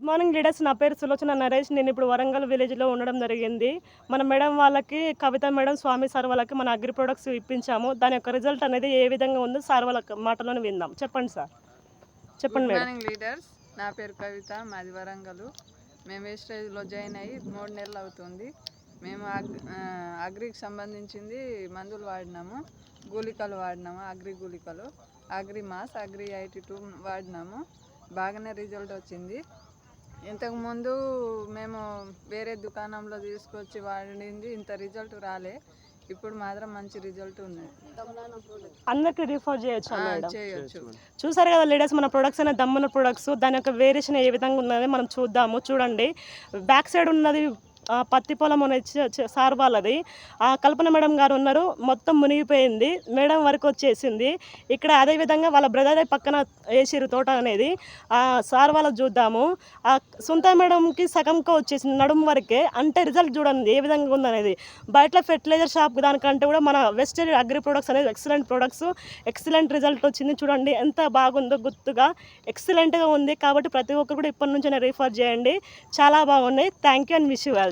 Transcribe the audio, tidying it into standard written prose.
Good morning leaders. నా పేరు సులోచన నరేష్. నేను ఇప్పుడు వరంగల్ విలేజ్లో ఉండడం జరిగింది. మన మేడం వాళ్ళకి, కవిత మేడం, స్వామి సార్ వాళ్ళకి మన అగ్రి ప్రొడక్ట్స్ ఇప్పించాము. దాని యొక్క రిజల్ట్ అనేది ఏ విధంగా ఉందో సార్ వాళ్ళ మాటలోనే విందాం. చెప్పండి సార్. చెప్పండి గుడ్ మేడం. Morning leaders. నా పేరు కవిత, మాది వరంగల్. మేము వేస్టేజ్లో జాయిన్ అయ్యి 3 నెలలు అవుతుంది. మేము అగ్రికి సంబంధించింది మందులు వాడినాము, గూలికలు వాడినాము, అగ్రి గూలికలు, అగ్రి మాస్, అగ్రి 82 వాడినాము. బాగానే రిజల్ట్ వచ్చింది. ఇంతకుముందు మేము వేరే దుకాణంలో తీసుకొచ్చి వాడింది ఇంత రిజల్ట్ రాలే. ఇప్పుడు మాత్రం మంచి రిజల్ట్ ఉంది. అందరికి రిఫర్ చేయొచ్చు మేడం. చేయొచ్చు. చూసారు కదా లీడర్స్, మన ప్రొడక్ట్స్ అనే దమ్మన ప్రొడక్ట్స్, దాని యొక్క వేరియేషన్ ఏ విధంగా ఉన్నది మనం చూద్దాము. చూడండి, బ్యాక్ సైడ్ ఉన్నది పత్తి పొలం అనేది సార్ వాళ్ళది. కల్పన మేడం గారు ఉన్నారు, మొత్తం మునిగిపోయింది, మేడం వరకు వచ్చేసింది. ఇక్కడ అదేవిధంగా వాళ్ళ బ్రదర్ పక్కన వేసిరు తోట అనేది. సార్ వాళ్ళది చూద్దాము. సుంత మేడంకి సగంగా వచ్చేసింది, నడుము వరకే. అంటే రిజల్ట్ చూడండి ఏ విధంగా ఉందనేది. బయట ఫెర్టిలైజర్ షాప్ దానికంటే కూడా మన వెస్టర్న్ అగ్రి ప్రొడక్ట్స్ అనేది ఎక్సలెంట్ ప్రొడక్ట్స్, ఎక్సలెంట్ రిజల్ట్ వచ్చింది. చూడండి ఎంత బాగుందో, గుర్తుగా ఎక్సలెంట్గా ఉంది. కాబట్టి ప్రతి ఒక్కరు కూడా ఇప్పటి నుంచే రిఫర్ చేయండి. చాలా బాగున్నాయి. Thank you and wish you wealth.